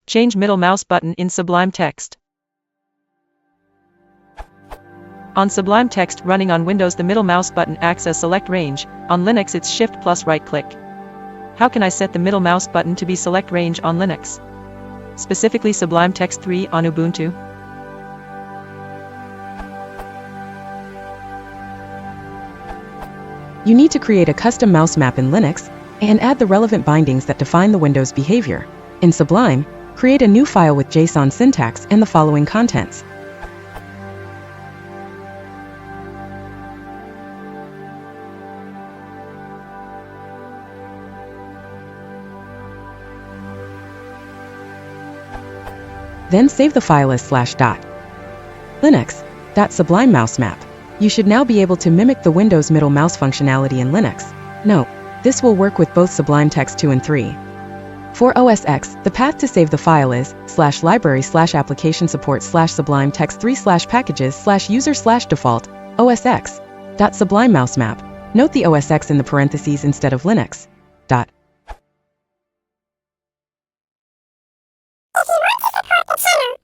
Change middle mouse button in Sublime Text. On Sublime Text running on Windows, the middle mouse button acts as select range. On Linux it's Shift plus right click. How can I set the middle mouse button to be select range on Linux? Specifically Sublime Text 3 on Ubuntu. You need to create a custom mouse map in Linux and add the relevant bindings that define the Windows behavior. In Sublime, create a new file with JSON syntax and the following contents. Then save the file as /.linux.sublime mouse map. You should now be able to mimic the Windows middle mouse functionality in Linux. Note, this will work with both Sublime Text 2 and 3. For OS X, the path to save the file is /library/application support/Sublime Text 3/packages/user/default OS X.sublime mouse map. Note the OS X in the parentheses instead of Linux. If you want to support the channel,